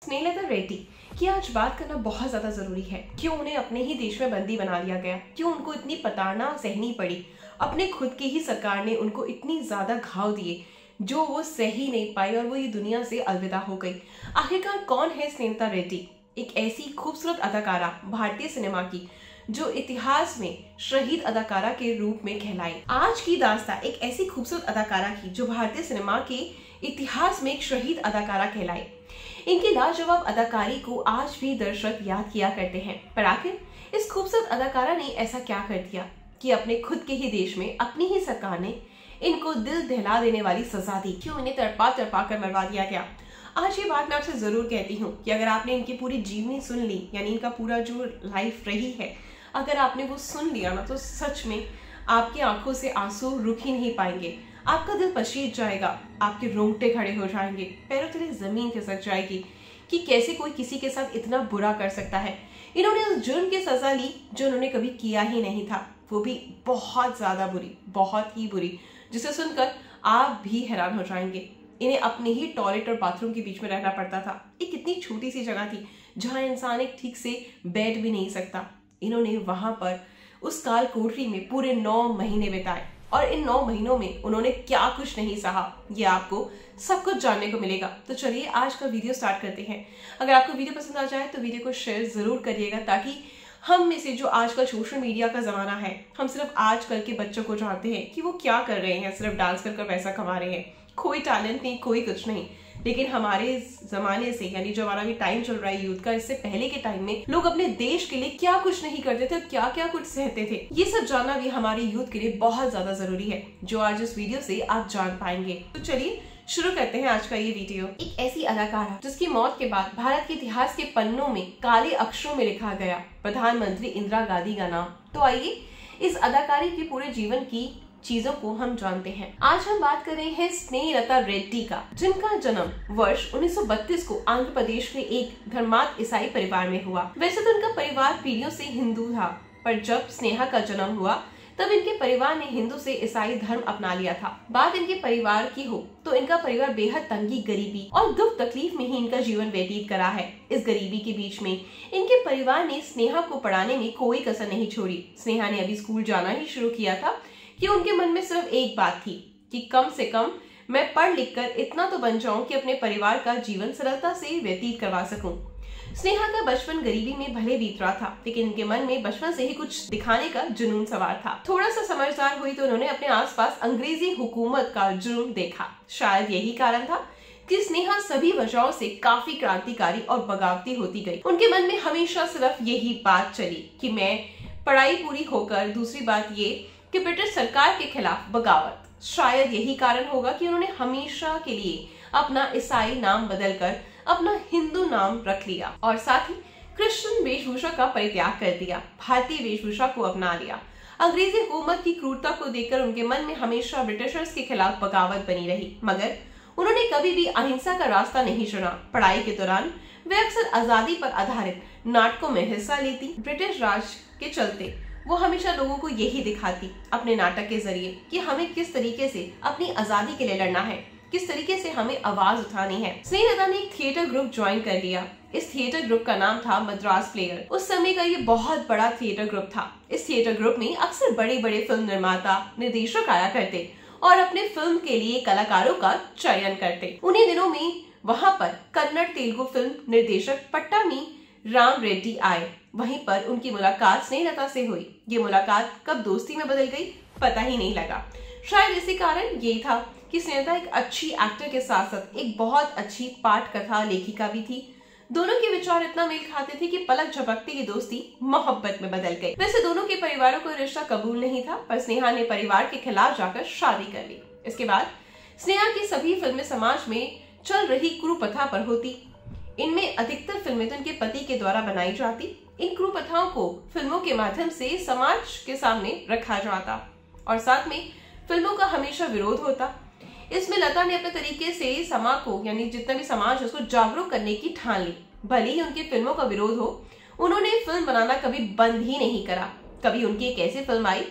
स्नेहलता रेड्डी की आज बात करना बहुत ज्यादा जरूरी है। क्यों उन्हें अपने ही देश में बंदी बना लिया गया, क्यों उनको इतनी प्रताड़ना सहनी पड़ी, अपने खुद की ही सरकार ने उनको इतनी ज्यादा घाव दिए जो वो सह ही नहीं पाई और वो ये दुनिया से अलविदा हो गई। आखिरकार कौन है स्नेहलता रेड्डी? एक ऐसी खूबसूरत अदाकारा भारतीय सिनेमा की जो इतिहास में शहीद अदाकारा के रूप में कहलाई। आज की दास्तां एक ऐसी खूबसूरत अदाकारा की जो भारतीय सिनेमा के इतिहास में एक शहीद अदाकारा कहलाई। इनकी लाजवाब अदाकारी को आज भी दर्शक याद किया करते हैं, पर आखिर इस खूबसूरत अदाकारा ने ऐसा क्या कर दिया कि अपने खुद के ही देश में अपनी ही सरकार ने इनको दिल दहला देने वाली सजा दी? क्यों इन्हें तड़पा तड़पा कर मरवा दिया गया? आज ये बात मैं आपसे जरूर कहती हूँ कि अगर आपने इनकी पूरी जीवनी सुन ली, यानी इनका पूरा जो लाइफ रही है, अगर आपने वो सुन लिया ना, तो सच में आपकी आंखों से आंसू रुक ही नहीं पाएंगे। आपका दिल पसीज जाएगा, आपके रोंगटे खड़े हो जाएंगे, पैरों तले जमीन खिसक जाएगी कि कैसे कोई किसी के साथ इतना बुरा कर सकता है। इन्होंने उस जुर्म की सजा ली जो उन्होंने कभी किया ही नहीं था, वो भी बहुत ज्यादा बुरी, बहुत ही बुरी, जिसे सुनकर आप भी हैरान हो जाएंगे। इन्हें अपने ही टॉयलेट और बाथरूम के बीच में रहना पड़ता था। एक इतनी छोटी सी जगह थी जहां इंसान एक ठीक से बैठ भी नहीं सकता। इन्होंने वहां पर उस काल कोठरी में पूरे 9 महीने बिताए और इन 9 महीनों में उन्होंने क्या कुछ नहीं सहा, ये आपको सब कुछ जानने को मिलेगा। तो चलिए आज का वीडियो स्टार्ट करते हैं। अगर आपको वीडियो पसंद आ जाए तो वीडियो को शेयर जरूर करिएगा, ताकि हम में से जो आजकल सोशल मीडिया का जमाना है, हम सिर्फ आजकल के बच्चों को जानते हैं कि वो क्या कर रहे हैं, सिर्फ डांस कर पैसा कमा रहे हैं, कोई टैलेंट नहीं, कोई कुछ नहीं। लेकिन हमारे जमाने से, यानी जो हमारा भी टाइम चल रहा है यूथ का, इससे पहले के टाइम में लोग अपने देश के लिए क्या कुछ नहीं करते थे और क्या क्या कुछ सहते थे, ये सब जानना भी हमारे यूथ के लिए बहुत ज्यादा जरूरी है, जो आज इस वीडियो से आप जान पाएंगे। तो चलिए शुरू करते हैं आज का ये वीडियो। एक ऐसी अदाकारा जिसकी मौत के बाद भारत के इतिहास के पन्नों में काले अक्षरों में लिखा गया प्रधानमंत्री इंदिरा गांधी का नाम। तो आइए इस अदाकारी के पूरे जीवन की चीजों को हम जानते हैं। आज हम बात कर रहे हैं स्नेहलता रेड्डी का, जिनका जन्म वर्ष 1932 को आंध्र प्रदेश के एक धर्मांध ईसाई परिवार में हुआ। वैसे तो उनका परिवार पीढ़ियों से हिंदू था, पर जब स्नेहा का जन्म हुआ तब इनके परिवार ने हिंदू से ईसाई धर्म अपना लिया था। बात इनके परिवार की हो तो इनका परिवार बेहद तंगी, गरीबी और दुख तकलीफ में ही इनका जीवन व्यतीत करा है। इस गरीबी के बीच में इनके परिवार ने स्नेहा को पढ़ाने में कोई कसर नहीं छोड़ी। स्नेहा ने अभी स्कूल जाना ही शुरू किया था कि उनके मन में सिर्फ एक बात थी कि कम से कम मैं पढ़ लिख कर इतना तो बन जाऊं कि अपने परिवार का जीवन सरलता से व्यतीत करवा सकूं। स्नेहा का बचपन गरीबी में भले बीत रहा था, लेकिन इनके मन में बचपन से ही कुछ दिखाने का जुनून सवार था। थोड़ा सा समझदार हुई तो उन्होंने अपने आसपास अंग्रेजी हुकूमत का जुर्म देखा। शायद यही कारण था कि स्नेहा सभी वजहों से काफी क्रांतिकारी और बगावती होती गई। उनके मन में हमेशा सिर्फ यही बात चली कि मैं पढ़ाई पूरी होकर, दूसरी बात ये कि ब्रिटिश सरकार के खिलाफ बगावत। शायद यही कारण होगा कि उन्होंने हमेशा के लिए अपना ईसाई नाम बदलकर अपना हिंदू नाम रख लिया और साथ ही क्रिश्चियन वेशभूषा का परित्याग कर दिया, भारतीय वेशभूषा को अपना लिया। अंग्रेजी हुकूमत की क्रूरता को देखकर उनके मन में हमेशा ब्रिटिशर्स के खिलाफ बगावत बनी रही, मगर उन्होंने कभी भी अहिंसा का रास्ता नहीं चुना। पढ़ाई के दौरान वे अक्सर आजादी पर आधारित नाटकों में हिस्सा लेती। ब्रिटिश राज के चलते वो हमेशा लोगों को यही दिखाती अपने नाटक के जरिए कि हमें किस तरीके से अपनी आजादी के लिए लड़ना है, किस तरीके से हमें आवाज उठानी है। स्नेहलता ने एक थिएटर ग्रुप ज्वाइन कर लिया। इस थिएटर ग्रुप का नाम था मद्रास प्लेयर। उस समय का ये बहुत बड़ा थिएटर ग्रुप था। इस थिएटर ग्रुप में अक्सर बड़े बड़े फिल्म निर्माता, निर्देशक आया करते और अपने फिल्म के लिए कलाकारों का चयन करते। उन्हीं दिनों में वहाँ पर कन्नड़ तेलुगु फिल्म निर्देशक पट्टामी राम रेड्डी आए। वहीं पर उनकी मुलाकात स्नेहलता से हुई। ये मुलाकात कब दोस्ती में बदल गई पता ही नहीं लगा। शायद इसी कारण ये था कि स्नेहलता एक अच्छी एक्टर के साथ साथ एक बहुत अच्छी पाठ कथा लेखिका भी थी। दोनों के विचार इतना मेल खाते थे कि पलक झपकते की दोस्ती मोहब्बत में बदल गई। वैसे दोनों के परिवारों को रिश्ता कबूल नहीं था, पर स्नेहा ने परिवार के खिलाफ जाकर शादी कर ली। इसके बाद स्नेहा की सभी फिल्में समाज में चल रही कुप्रथा पर होती। इनमें अधिकतर फिल्में तो इनके पति के द्वारा बनाई जाती। इन कुप्रथाओं को फिल्मों के माध्यम से समाज के सामने रखा जाता और साथ में फिल्मों का हमेशा विरोध होता। इसमें लता ने अपने तरीके से समाज को, यानी जितना भी समाज है, उसको जागरूक करने की ठान ली। भले ही उनकी फिल्मों का विरोध हो, उन्होंने फिल्म बनाना कभी बंद ही नहीं करा। कभी उनकी एक ऐसी फिल्म आई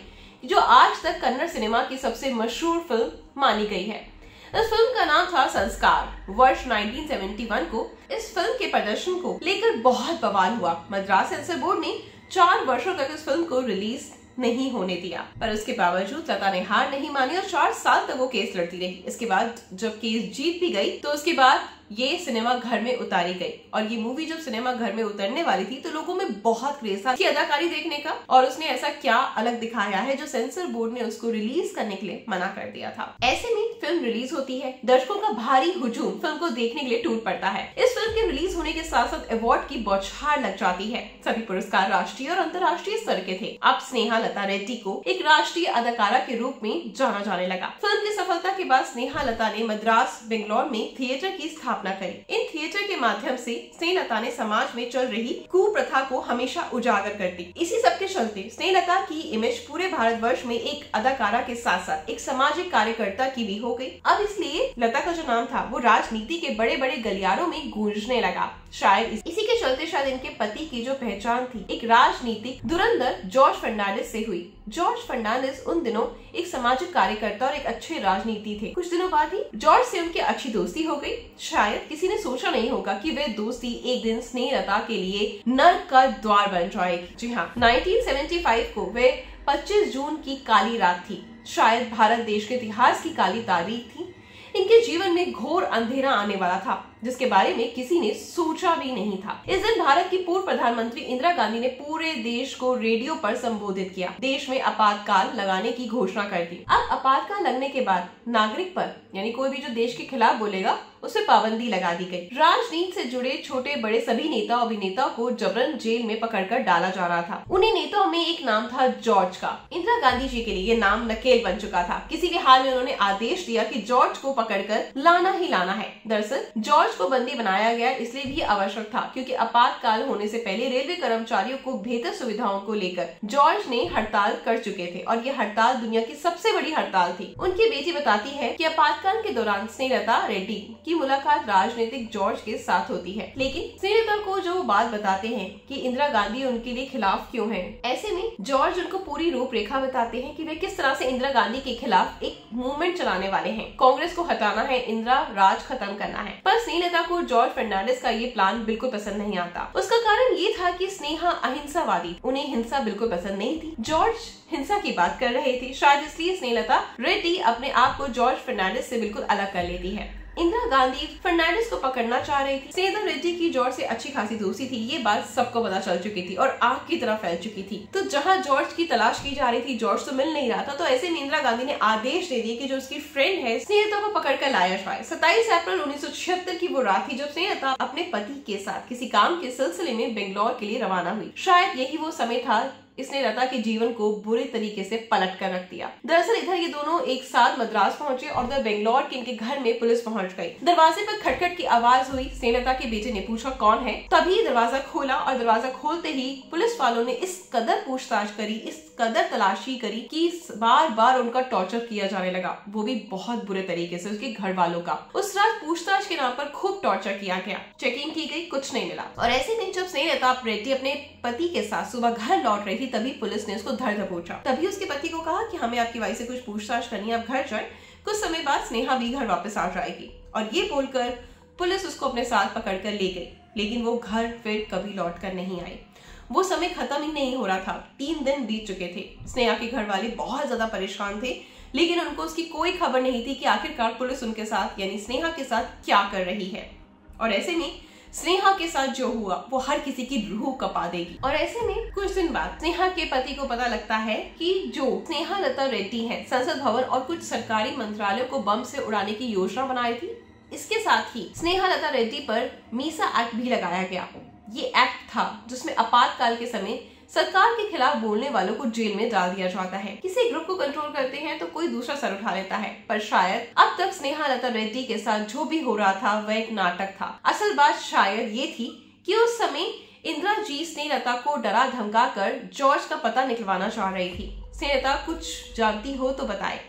जो आज तक कन्नड़ सिनेमा की सबसे मशहूर फिल्म मानी गई है। इस फिल्म का नाम था संस्कार। वर्ष 1971 को इस फिल्म के प्रदर्शन को लेकर बहुत बवाल हुआ। मद्रास सेंसर बोर्ड ने 4 वर्षों तक इस फिल्म को रिलीज नहीं होने दिया, पर उसके बावजूद लता ने हार नहीं मानी और 4 साल तक वो केस लड़ती रही। इसके बाद जब केस जीत भी गई तो उसके बाद ये सिनेमा घर में उतारी गई, और ये मूवी जब सिनेमा घर में उतरने वाली थी तो लोगों में बहुत क्रेज था कि अदाकारी देखने का, और उसने ऐसा क्या अलग दिखाया है जो सेंसर बोर्ड ने उसको रिलीज करने के लिए मना कर दिया था। ऐसे में फिल्म रिलीज होती है, दर्शकों का भारी हुजूम फिल्म को देखने के लिए टूट पड़ता है। इस फिल्म के रिलीज होने के साथ साथ अवार्ड की बौछार लग जाती है। सभी पुरस्कार राष्ट्रीय और अंतर्राष्ट्रीय स्तर के थे। अब स्नेहा लता रेड्डी को एक राष्ट्रीय अदाकारा के रूप में जाना जाने लगा। फिल्म की सफलता के बाद स्नेहा लता ने मद्रास बेंगलोर में थिएटर की स्थापना करी। इन थिएटर के माध्यम से स्नेहलता ने समाज में चल रही कुप्रथा को हमेशा उजागर कर दी। इसी सब के चलते स्नेहलता की इमेज पूरे भारतवर्ष में एक अदाकारा के साथ साथ एक सामाजिक कार्यकर्ता की भी हो गई। अब इसलिए लता का जो नाम था वो राजनीति के बड़े बड़े गलियारों में गूंजने लगा। शायद इसी के चलते शायद इनके पति की जो पहचान थी एक राजनीतिक धुरंधर जॉर्ज फर्नांडिस से हुई। जॉर्ज फर्नांडिस उन दिनों एक सामाजिक कार्यकर्ता और एक अच्छे राजनीति थे। कुछ दिनों बाद ही जॉर्ज से उनकी अच्छी दोस्ती हो गई। शायद किसी ने सोचा नहीं होगा कि वे दोस्ती एक दिन स्नेहलता के लिए नर्क का द्वार बन जाएगी। जी हाँ, 1975 को वे 25 जून की काली रात थी। शायद भारत देश के इतिहास की काली तारीख थी। इनके जीवन में घोर अंधेरा आने वाला था जिसके बारे में किसी ने सोचा भी नहीं था। इस दिन भारत की पूर्व प्रधानमंत्री इंदिरा गांधी ने पूरे देश को रेडियो पर संबोधित किया। देश में आपातकाल लगाने की घोषणा कर दी। अब आपातकाल लगने के बाद नागरिक पर यानी कोई भी जो देश के खिलाफ बोलेगा उसे पाबंदी लगा दी गई। राजनीति से जुड़े छोटे बड़े सभी नेता अभिनेता को जबरन जेल में पकड़कर डाला जा रहा था। उन्हीं नेताओं में एक नाम था जॉर्ज का। इंदिरा गांधी जी के लिए ये नाम नकेल बन चुका था। किसी भी हाल में उन्होंने आदेश दिया कि जॉर्ज को पकड़कर लाना ही लाना है। दरअसल जॉर्ज को बंदी बनाया गया इसलिए भी आवश्यक था क्योंकि आपातकाल होने से पहले रेलवे कर्मचारियों को बेहतर सुविधाओं को लेकर जॉर्ज ने हड़ताल कर चुके थे, और ये हड़ताल दुनिया की सबसे बड़ी हड़ताल थी। उनकी बेटी बताती है कि आपातकाल के दौरान स्नेहलता रेड्डी की मुलाकात राजनीतिक जॉर्ज के साथ होती है, लेकिन स्नेहलता को जो बात बताते हैं कि इंदिरा गांधी उनके लिए खिलाफ क्यों है। ऐसे में जॉर्ज उनको पूरी रूपरेखा बताते हैं कि वे किस तरह से इंदिरा गांधी के खिलाफ एक मूवमेंट चलाने वाले हैं। कांग्रेस को हटाना है, इंदिरा राज खत्म करना है। पर स्नेहलता को जॉर्ज फर्नांडिस का ये प्लान बिल्कुल पसंद नहीं आता। उसका कारण ये था कि स्नेहा अहिंसावादी, उन्हें हिंसा बिल्कुल पसंद नहीं थी। जॉर्ज हिंसा की बात कर रहे थे, शायद इसलिए स्नेहलता रेड्डी अपने आप को जॉर्ज फर्नांडिस से बिल्कुल अलग कर लेती है। इंदिरा गांधी फर्नांडिस को पकड़ना चाह रही थी। स्नेहलता रेड्डी की जॉर्ज से अच्छी खासी दोस्ती थी, ये बात सबको पता चल चुकी थी और आग की तरह फैल चुकी थी। तो जहां जॉर्ज की तलाश की जा रही थी, जॉर्ज तो मिल नहीं रहा था, तो ऐसे में इंदिरा गांधी ने आदेश दे दिए कि जो उसकी फ्रेंड है स्नेहलता को पकड़कर लाया जाए। 27 अप्रैल 1976 की वो रात थी जब स्नेहलता अपने पति के साथ किसी काम के सिलसिले में बेंगलोर के लिए रवाना हुई। शायद यही वो समय था इसने लता के जीवन को बुरे तरीके से पलट कर रख दिया। दरअसल इधर ये दोनों एक साथ मद्रास पहुंचे और उधर बेंगलोर के इनके घर में पुलिस पहुंच गई। दरवाजे पर खटखट की आवाज हुई। स्नेहलता के बेटे ने पूछा कौन है, तभी दरवाजा खोला और दरवाजा खोलते ही पुलिस वालों ने इस कदर पूछताछ करी, इस कदर तलाशी करी कि बार बार उनका टॉर्चर किया जाने लगा, वो भी बहुत बुरे तरीके से उसके घर वालों का। उस रात पूछताछ के नाम पर खूब टॉर्चर किया गया, चेकिंग की गई, कुछ नहीं मिला। और ऐसे में जब स्नेहलता रेड्डी अपने पति के साथ सुबह घर लौट रही थी तभी पुलिस ने उसको धर दबोचा। तभी उसके पति को कहा कि हमें आपकी वाइफ से कुछ पूछताछ करनी है, आप घर जाएं, कुछ समय बाद स्नेहा भी घर वापस आ जाएगी। और ये बोलकर पुलिस उसको अपने साथ पकड़कर ले गई, लेकिन वो घर फिर कभी लौट कर नहीं आई। वो समय खत्म ही नहीं हो रहा था, 3 दिन बीत चुके थे। स्नेहा के घर वाले बहुत ज्यादा परेशान थे, लेकिन उनको उसकी कोई खबर नहीं थी कि आखिरकार पुलिस उनके साथ यानी स्नेहा के साथ क्या कर रही है। और ऐसे में स्नेहा के साथ जो हुआ वो हर किसी की रूह कपा देगी। और ऐसे में कुछ दिन बाद स्नेहा के पति को पता लगता है कि जो स्नेहा लता रेड्डी है संसद भवन और कुछ सरकारी मंत्रालयों को बम से उड़ाने की योजना बनाई थी। इसके साथ ही स्नेहा लता रेड्डी पर मीसा एक्ट भी लगाया गया। ये एक्ट था जिसमें आपातकाल के समय सरकार के खिलाफ बोलने वालों को जेल में डाल दिया जाता है। किसी ग्रुप को कंट्रोल करते हैं तो कोई दूसरा सर उठा लेता है, पर शायद अब तक स्नेहा लता रेड्डी के साथ जो भी हो रहा था वह एक नाटक था। असल बात शायद ये थी कि उस समय इंदिरा जी स्नेहलता को डरा धमका कर जॉर्ज का पता निकलवाना चाह रही थी। स्नेहलता कुछ जानती हो तो बताए।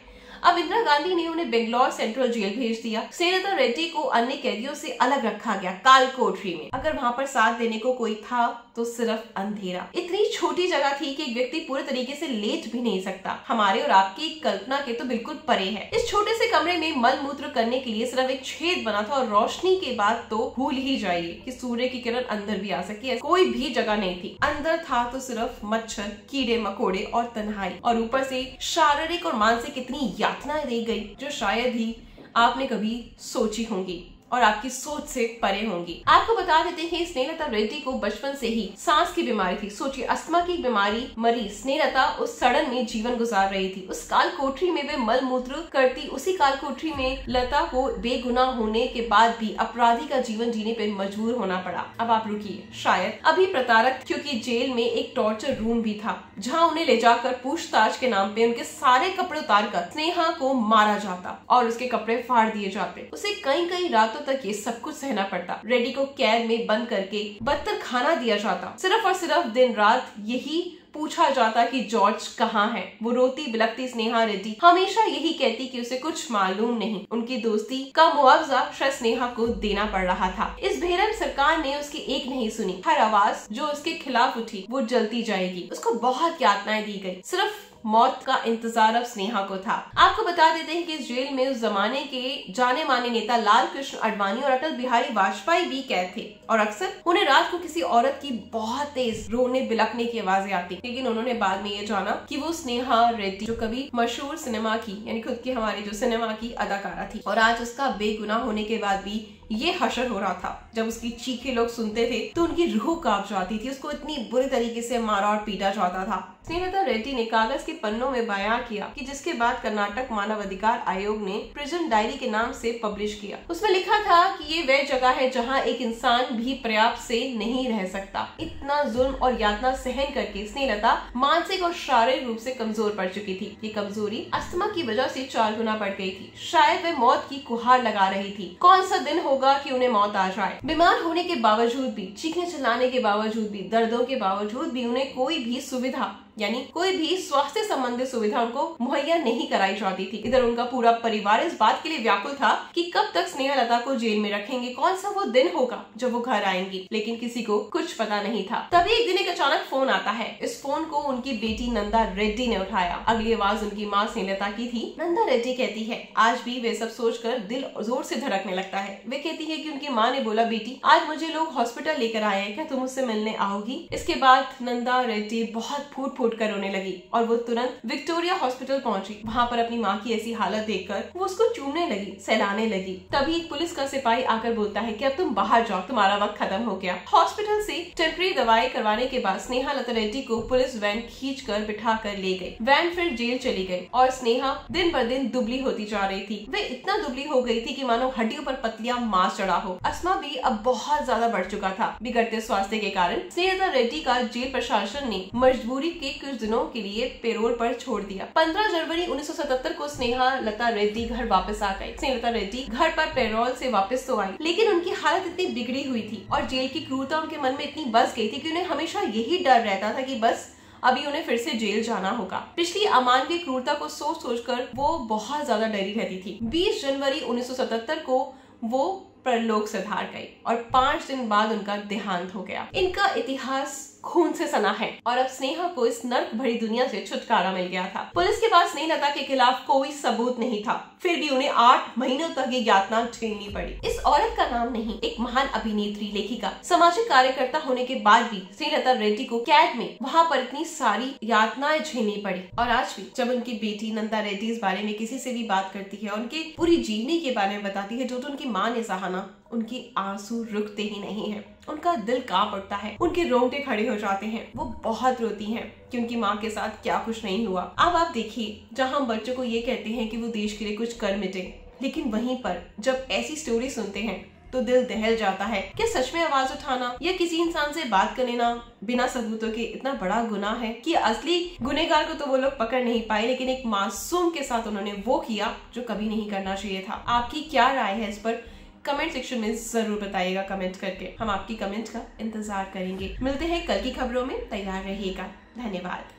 अब इंदिरा गांधी ने उन्हें बेंगलोर सेंट्रल जेल भेज दिया। स्नेहलता रेड्डी को अन्य कैदियों से अलग रखा गया, काल कोठरी में। अगर वहाँ पर साथ देने को कोई था तो सिर्फ अंधेरा। इतनी छोटी जगह थी कि एक व्यक्ति पूरे तरीके से लेट भी नहीं सकता। हमारे और आपकी कल्पना के तो बिल्कुल परे है। इस छोटे से कमरे में मल मूत्र करने के लिए सिर्फ एक छेद बना था और रोशनी के बाद तो भूल ही जाइए कि सूर्य की किरण अंदर भी आ सके, कोई भी जगह नहीं थी। अंदर था तो सिर्फ मच्छर, कीड़े मकोड़े और तन्हाई, और ऊपर से शारीरिक और मानसिक इतनी यातनाएं दी गई जो शायद ही आपने कभी सोची होंगी और आपकी सोच से परे होंगी। आपको बता देते हैं स्नेहलता रेड्डी को बचपन से ही सांस की बीमारी थी। सोचिए, अस्थमा की बीमारी मरीज स्नेहलता उस सड़न में जीवन गुजार रही थी। उस काल कोठरी में वे मल मूत्र करती, उसी काल कोठरी में लता को बेगुनाह होने के बाद भी अपराधी का जीवन जीने पर मजबूर होना पड़ा। अब आप रुकिए, शायद अभी प्रताड़क, क्योंकि जेल में एक टॉर्चर रूम भी था जहाँ उन्हें ले जाकर पूछताछ के नाम पे उनके सारे कपड़े उतार कर स्नेहा को मारा जाता और उसके कपड़े फाड़ दिए जाते। उसे कई रातों तक ये सब कुछ सहना पड़ता। रेड्डी को कैद में बंद करके बदतर खाना दिया जाता। सिर्फ और सिर्फ दिन रात यही पूछा जाता कि जॉर्ज कहाँ है। वो रोती बिलखती स्नेहा रेड्डी हमेशा यही कहती कि उसे कुछ मालूम नहीं। उनकी दोस्ती का मुआवजा शायद स्नेहा को देना पड़ रहा था। इस बेरहम सरकार ने उसकी एक नहीं सुनी। हर आवाज जो उसके खिलाफ उठी वो जलती जाएगी। उसको बहुत यातनाएं दी गई। सिर्फ मौत का इंतजार अब स्नेहा को था। आपको बता देते हैं कि इस जेल में उस जमाने के जाने माने नेता लाल कृष्ण आडवाणी और अटल बिहारी वाजपेयी भी कैद थे, और अक्सर उन्हें रात को किसी औरत की बहुत तेज रोने बिलखने की आवाजें आती। लेकिन उन्होंने बाद में ये जाना कि वो स्नेहा रेड्डी, जो कभी मशहूर सिनेमा की यानी खुद की हमारी जो सिनेमा की अदाकारा थी, और आज उसका बेगुनाह होने के बाद भी ये हशर हो रहा था। जब उसकी चीखें लोग सुनते थे तो उनकी रूह कांप जाती थी। उसको इतनी बुरी तरीके से मारा और पीटा जाता था। स्नेहलता रेड्डी ने कागज के पन्नों में बयां किया कि जिसके बाद कर्नाटक मानव अधिकार आयोग ने प्रिजन डायरी के नाम से पब्लिश किया। उसमें लिखा था कि ये वह जगह है जहां एक इंसान भी पर्याप्त से नहीं रह सकता। इतना जुल्म और यातना सहन करके स्नेहलता मानसिक और शारीरिक रूप से कमजोर पड़ चुकी थी। ये कमजोरी अस्थमा की वजह से 4 गुना बढ़ गई थी। शायद वह मौत की गुहार लगा रही थी। कौन सा दिन होगा कि उन्हें मौत आ जाए। बीमार होने के बावजूद भी, चीखने चिल्लाने के बावजूद भी, दर्दों के बावजूद भी उन्हें कोई भी सुविधा यानी कोई भी स्वास्थ्य संबंधित सुविधा उनको मुहैया नहीं कराई जाती थी। इधर उनका पूरा परिवार इस बात के लिए व्याकुल था कि कब तक स्नेहलता को जेल में रखेंगे, कौन सा वो दिन होगा जब वो घर आएंगी। लेकिन किसी को कुछ पता नहीं था। तभी एक दिन एक अचानक फोन आता है। इस फोन को उनकी बेटी नंदा रेड्डी ने उठाया। अगली आवाज उनकी माँ स्नेहलता की थी। नंदा रेड्डी कहती है, आज भी वे सब सोचकर दिल जोर से धड़कने लगता है। वे कहती है कि उनकी माँ ने बोला, बेटी आज मुझे लोग हॉस्पिटल लेकर आए हैं, क्या तुम मुझसे मिलने आओगी? इसके बाद नंदा रेड्डी बहुत फूट कर रोने लगी और वो तुरंत विक्टोरिया हॉस्पिटल पहुंची। वहाँ पर अपनी माँ की ऐसी हालत देखकर वो उसको चूमने लगी, सहलाने लगी। तभी एक पुलिस का सिपाही आकर बोलता है कि अब तुम बाहर जाओ, तुम्हारा वक्त खत्म हो गया। हॉस्पिटल से टेम्परेरी दवाई करवाने के बाद स्नेहलता रेड्डी को पुलिस वैन खींच कर बिठा कर ले गई। वैन फिर जेल चली गई और स्नेहा दिन ब दिन दुबली होती जा रही थी। वे इतना दुबली हो गई थी कि मानो हड्डियों पर पतलियां मांस चढ़ा हो। अस्थमा भी अब बहुत ज्यादा बढ़ चुका था। बिगड़ते स्वास्थ्य के कारण स्नेहलता रेड्डी का जेल प्रशासन ने मजबूरी के कुछ दिनों के लिए पेरोल पर छोड़ दिया। 15 जनवरी 1977 को स्नेहलता रेड्डी घर वापस आ गई। स्नेहलता रेड्डी घर पर पेरोल से वापस तो आई, लेकिन उनकी हालत इतनी बिगड़ी हुई थी और जेल की क्रूरता उनके मन में इतनी बस गई थी कि उन्हें हमेशा यही डर रहता था कि बस अभी उन्हें फिर से जेल जाना होगा। पिछली अमानवीय क्रूरता को सोचकर वो बहुत ज्यादा डरी रहती थी। 20 जनवरी 1977 को वो परलोक सिधार गई और 5 दिन बाद उनका देहांत हो गया। इनका इतिहास खून से सना है और अब स्नेहा को इस नर्क भरी दुनिया से छुटकारा मिल गया था। पुलिस के पास स्नेहलता के खिलाफ कोई सबूत नहीं था, फिर भी उन्हें 8 महीनों तक ये यातना झेलनी पड़ी। इस औरत का नाम नहीं, एक महान अभिनेत्री, लेखिका, सामाजिक कार्यकर्ता होने के बाद भी स्नेहलता रेड्डी को कैद में वहाँ पर इतनी सारी यातनाएं झेलनी पड़ी। और आज भी जब उनकी बेटी नंदा रेड्डी इस बारे में किसी से भी बात करती है, उनके पूरी जीवनी के बारे में बताती है जो तो उनकी माँ ने सहा ना, उनकी आंसू रुकते ही नहीं है। उनका दिल कांप उठता है, उनके रोंगटे खड़े हो जाते हैं। वो बहुत रोती हैं कि उनकी माँ के साथ क्या कुछ नहीं हुआ। अब आप देखिए, जहाँ हम बच्चों को ये कहते हैं कि वो देश के लिए कुछ कर मिटे, लेकिन वहीं पर जब ऐसी स्टोरी सुनते हैं तो दिल दहल जाता है। क्या सच में आवाज उठाना या किसी इंसान से बात कर लेना बिना सबूतों के इतना बड़ा गुनाह है कि असली गुनहगार को तो वो लोग पकड़ नहीं पाए, लेकिन एक मासूम के साथ उन्होंने वो किया जो कभी नहीं करना चाहिए था। आपकी क्या राय है इस पर? कमेंट सेक्शन में जरूर बताइएगा कमेंट करके। हम आपकी कमेंट का इंतजार करेंगे। मिलते हैं कल की खबरों में, तैयार रहिएगा। धन्यवाद।